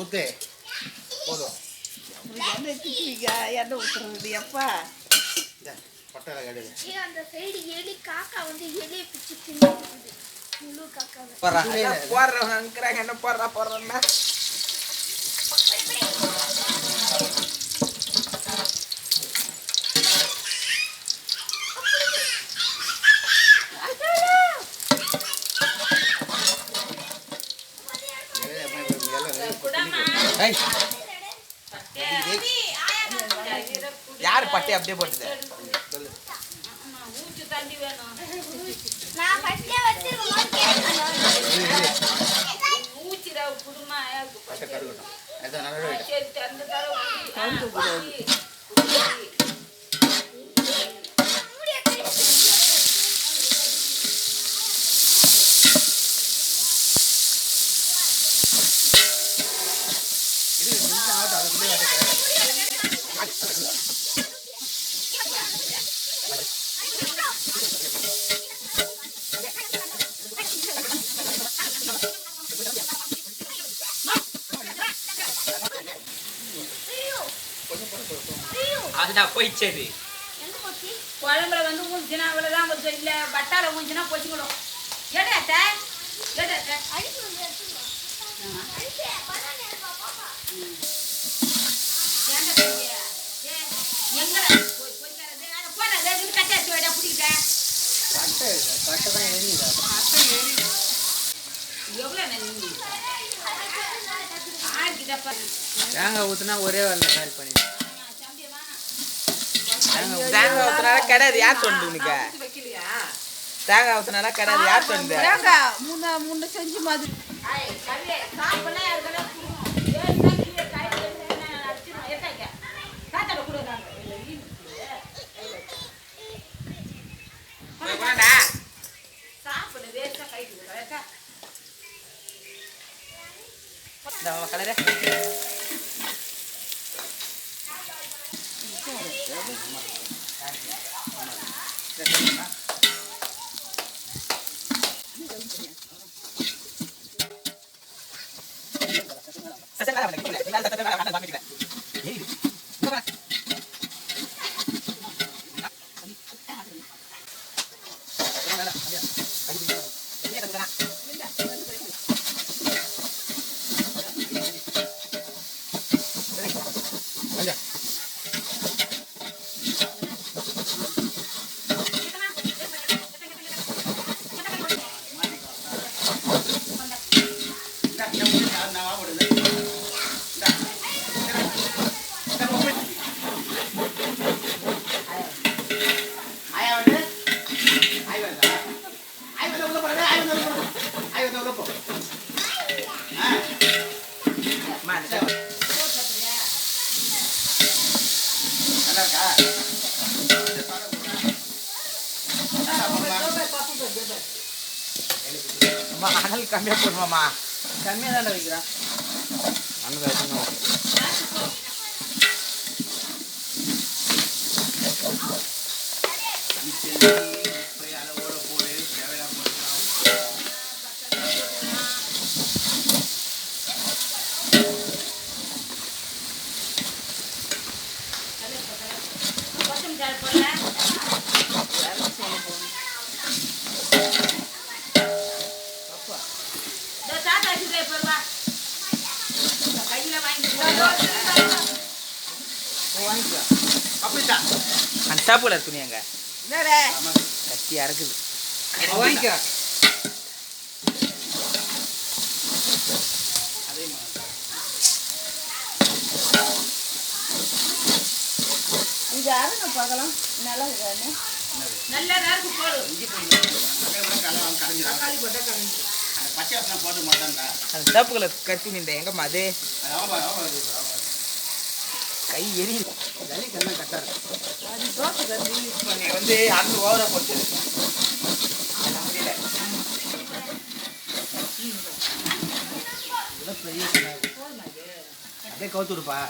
ஊத்து போதும். எண்ணெய் ஊற்றுறது எப்பா பட்டை கடுகு. அந்த சைடு எலி காக்கா வந்து எலியை பிச்சு தின்னுது. முழு காக்காவை போடுறவங்க என்ன போடுறேன்னா யாரு பட்டை அப்படியே போட்டுது? அதுதான் போயிடுச்சு. குழம்புல வந்து ஊஞ்சினா அவ்வளோதான் கொஞ்சம் இல்லை, பட்டால ஊஞ்சினா பொச்சிக்கணும். எடாத்த தேங்காய் ஊத்துனா ஒரே வரல கால் பண்ணி தேங்காய் ஊத்துனால கிடையாது. யார் சொன்னீங்க? தேங்காய் ஊத்துனால கிடையாது. யார் சொன்னது? முன்ன செஞ்சு மாதிரி கலரே அனல் கம்மியாக போடுமாம்மா. கம்மியாக தானே வைக்கிறான். அனல் அதிகமாக அந்த சாப்பிட துணியாங்க கத்தி அறக்குது. வாங்கிக்க இது அரைங்க பார்க்கலாம். நல்லா இருக்காது. நல்லா இருக்கு. தக்காளி போட்டா கரைஞ்சி பச்சை வசனம் போட்டு மாட்டான்டா. அந்த சாப்புகளை கத்தி நின்ற எங்கம்மா அது கை எரியுது. ஜல்லிக்கெல்லாம் கட்டா இருக்கு. அது தோசை கறி பண்ணி வந்து அந்த ஓவரா போட்டு அப்படியே கவுத்து விடுப்பா.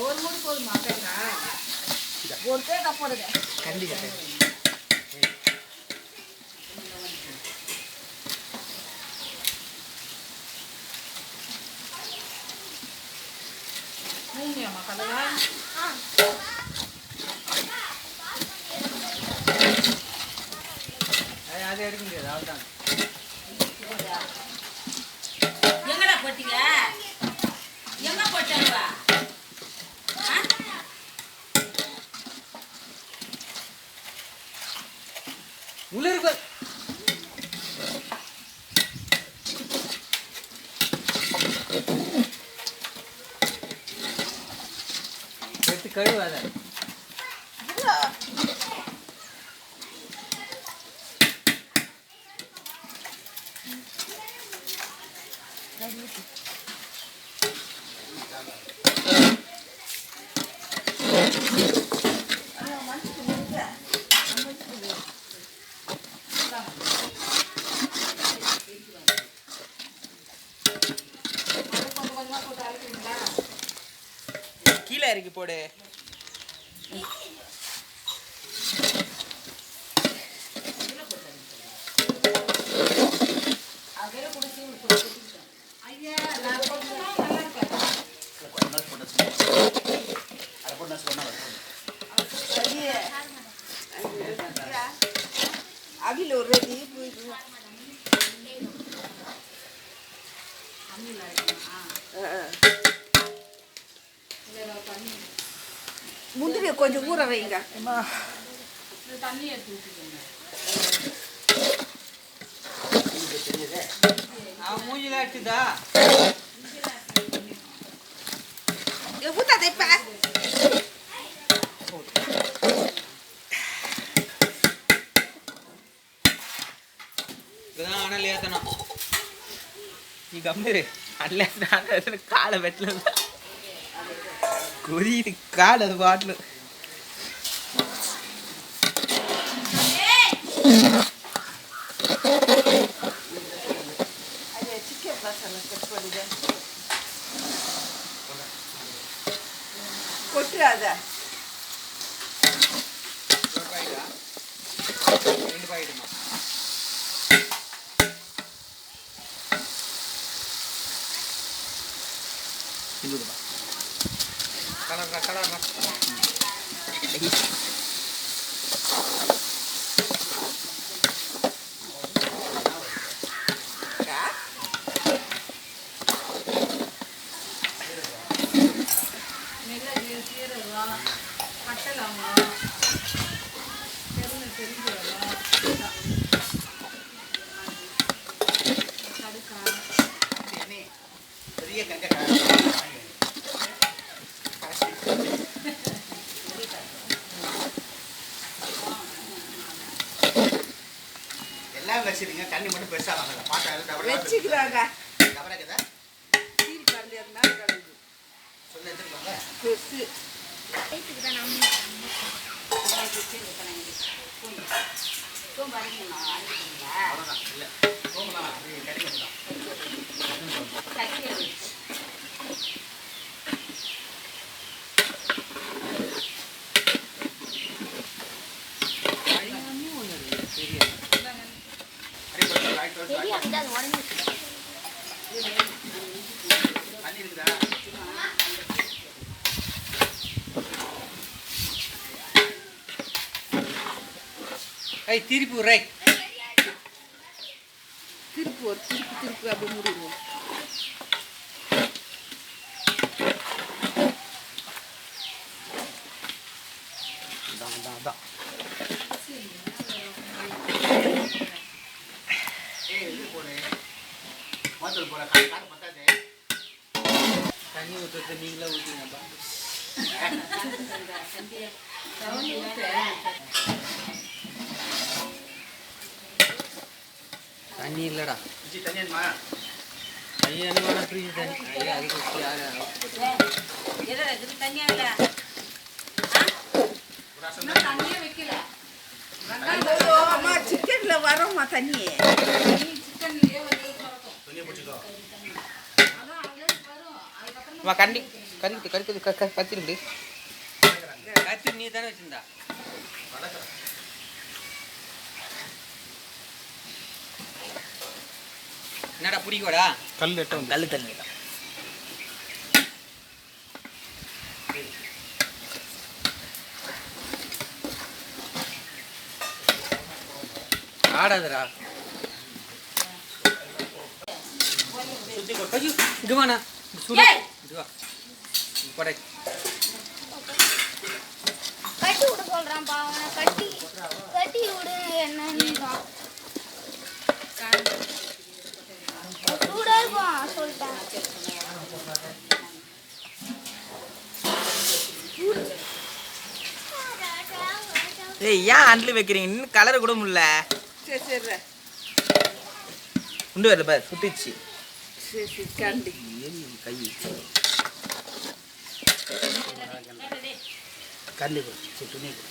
ஒரு மூணு போதுமா? ஒரு தேக்கா போடுங்க. கண்டிப்பா அவ்வளோதான். எங்கடா போட்டீங்க? எங்க போட்டவா? உள்ள இருக்கு. எடுத்து கழுவாத. கீழே இறக்கி போடு. அவில ஒரு ரெடி முந்திரிய கொஞ்சம் ஊற வைங்க. தண்ணி எடுத்து ஊற்றிக்கோங்க. அவன் மூஞ்சில அடிச்சுதா? ஊத்தாத இப்ப. இப்பதான் அனல் ஏத்தணும். நீ கம்மிரு. அனல் காலை வெட்டல கொதியுது கால் அது பாட்டில். சிக்கன் மசாலா கட் பண்ணுங்க. கொட்டுறாத. ரெண்டு பாக்கெட்டுமா? கலர்ரா கலர்ரா. மிளகு, சீரகம், பட்டை லவங்கம், பெருஞ்சீரகம், கடுக்கா, பெரிய கங்க எல்லாம் வச்சிருங்க. தண்ணி மட்டும் பெருசா வாங்கல. பாட்டா வச்சுக்கிறாங்க. கவலைக்குதா சீரி பரலி அது மேல கிடக்குது. சொல்ல எடுத்துக்கோங்க. பெருசு. வயிற்றுக்கு தான் நம்ம அவ்வளோதான். இல்லை போகலாம். கிடைக்கும். பெரிய அப்படிதான் அது உடனே தண்ணி இருக்குதா? ஏய் திருப்பி விட்றே. திருப்பு ஒரு திருப்பு அப்படி முடியும். மோத்தல் போல காடு பத்தாது. தண்ணி ஊற்றுறது நீங்களே ஊற்றிங்கப்பா. தண்ணி இல்லைடா. தண்ணி வேணுமா? ஐயா என்ன வேணா ஃப்ரிட்ஜ் தண்ணி. ஐயா அதுக்கு யார் எதில் இருக்குது தண்ணியா இல்லை? தண்ணியே வைக்கல. ஐயோ, அம்மா சிக்கன்ல வரோம்மா தண்ணி. சிக்கன்லயே வந்து சுரக்கும். துணியை பிடிச்சிக்கோ. அதான் அதுலேருந்து வரும். அதுக்கப்புறம் வா கண்டி கறிக்குது கத்திருந்து கத்தி நீ தானே வச்சிருந்தா. என்னடா பிடிக்கோடா? கல் எட்டும். கல் தண்ணி ஆடாதரா. சுத்தி கொட்டு. ஐயோ இங்க வாண்ணா சுடு ஏய். இங்க வா போடை கட்டி விட சொல்றான்ப்பா அவனை கட்டி விடு என்னன்னு சூடா இருக்கும் சொல்லிட்டேன். ஏய் ஏன் அண்டில் வைக்கிறீங்க இன்னும் கலர் கூட முடியல சரி சரி உண்டு வரல பாரு சுத்திச்சு சரி சரி கண்டி கை கண்ணி கொடு. சரி, துணி கொடு.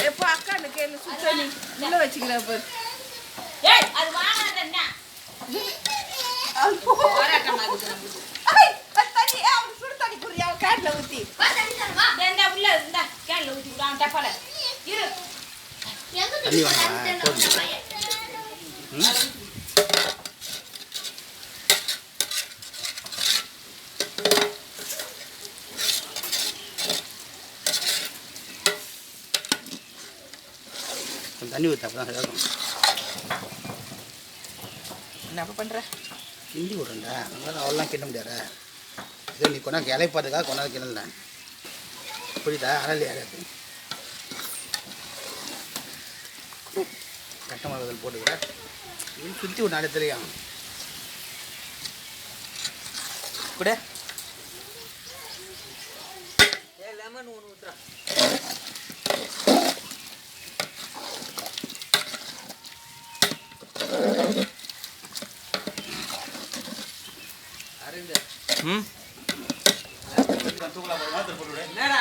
எப்போ அக்கான்னு கேளு சுத்தணி உள்ள வச்சுக்கிறேன் பாரு ஏய் அது வாங்காத என்ன போராட்டமா இருக்கு நமக்கு. தண்ணி அவன் சுடு தண்ணி குடி அவன் கேட்ல ஊற்றி வா தண்ணி தர வா இந்த உள்ள இந்த கேன்ல ஊத்தி விடு அவன் டப்பால இரு எங்க தண்ணி தெரியுமா வாங்க, தண்ணி போதும். தரணும்? ம்? கொஞ்சம் தண்ணி ஊற்ற அப்போ தான் இருக்கும். என்ன பண்ற கிண்டி விட்றேன்டா அதனால அவ்வளோலாம் கிண்ட முடியாதா இதோ நீ கொண்டாந்து இலைப்பாதுக்காக கொண்டாந்து கிண்டலேன் புரியுதா அறல் யாராவது கட்ட மிளகாய் போட்டுக்கிறேன் இது சுற்றி விட்டு அடுத்துலையும் கூட ஏ லெமன் ஒன்று ஊத்துறா ம் என்னடா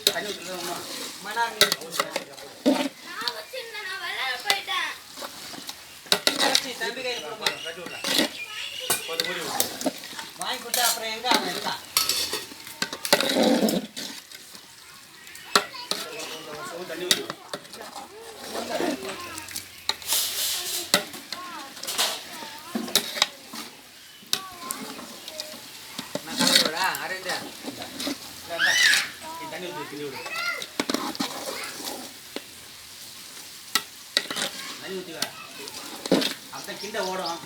தண்ணி ஊற்றுறதா மணாங்க நான் வச்சிருந்தேன் நான் விளையாட போயிட்டேன். தம்பி கையில் கொடுமா வாங்கி கொடுத்தா அப்புறம் எங்க அவன் இருக்கான் தண்ணி ஊற்று நான் கலந்துடா அரேந்தா தண்ணி ஊற்றி கிண்டி விடு தண்ணி ஊற்றிவா அப்போ கிண்ட ஓடும்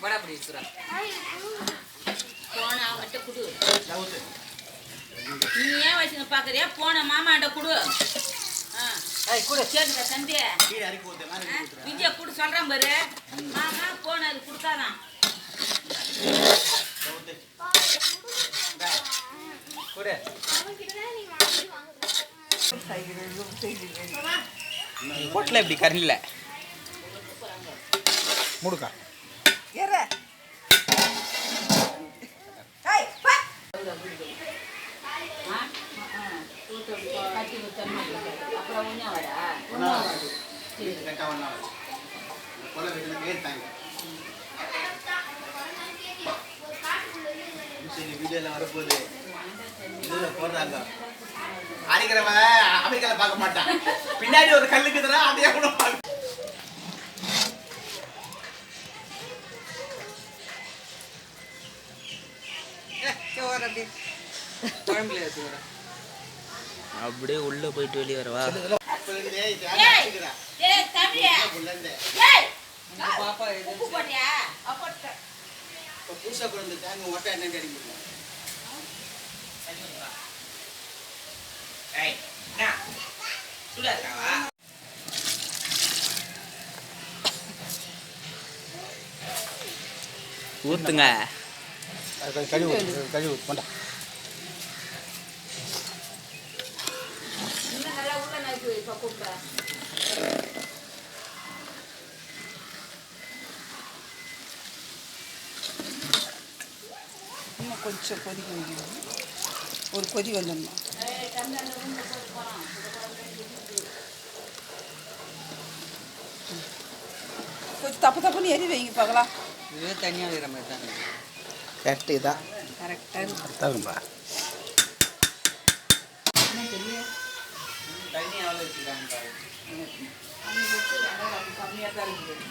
படா அப்படி சுரா போன அவன்கிட்ட குடு ஊற்று நீ ஏன் வச்சுங்க பாக்குறியா போன மாமாண்ட குடு ஏய் கூட சரிங்க தம்பி கீழே இறக்கி ஊற்று மேலே இறக்கி ஊற்றுறேன் விஜய குடு சொல்றேன் பாரு மாமா போன அது கொடுத்தாதான் ஊற்று கூட அவன்கிட்ட தான் நீ வாங்கி வாங்குற. பொட்டில் இப்படி கரண்டில்ல முடுக்கா ஏற ஏய் பா கட்டி தண்ணி அப்புறம் ஒன்றும் வரா கரெக்டாக ஒன்றா கொலை வீட்டில் மேல் தாங்க சரி வீடியோவில் வரப்போகுது இதில் போடுறாங்க அடிக்கிறவன் அமெரிக்காவில் பார்க்க மாட்டான் பின்னாடி ஒரு கல்லுக்குதுன்னா அதையே கூட பார்க்க குழம்புல வச்சுக்கிறேன் அப்படியே உள்ள போயிட்டு வெளியே வரவா அப்போ இருக்குது ஏய் தம்பியா உள்ளேருந்து ஏய் பாப்பா உப்பு போட்டியா இப்போ புதுசாக கொண்டு வந்து தேங்க ஒட்டை என்ன கிடைக்கும் ஏய் என்ன சுடாதாவா ஊத்துங்க கழுவு கொண்டா இன்னும் நல்லா உள்ள நைட்டு இப்போ கூப்பிட்றேன் இன்னும் கொஞ்சம் கொதிக்க வைக்கணும் ஒரு கொதி வந்துடணும் கொஞ்சம் தப்பு தப்புன்னு எரி வைங்க பார்க்கலாம் இதுவே தனியாக இருக்கிற மாதிரி தான் கரெக்டு இதான் கரெக்டாக கரெக்டாகும்பா தண்ணி எவ்வளோ வச்சுருக்காங்க பாரு கம்மியாக தான் இருக்குது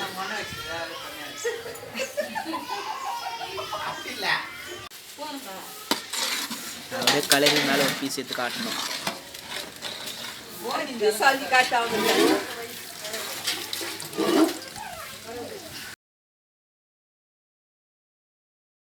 நம்ம அப்படி இல்ல அப்படியே கலரி மேலே ஒரு பீஸ் எடுத்து காட்டணும். சாஞ்சி காட்டாமல்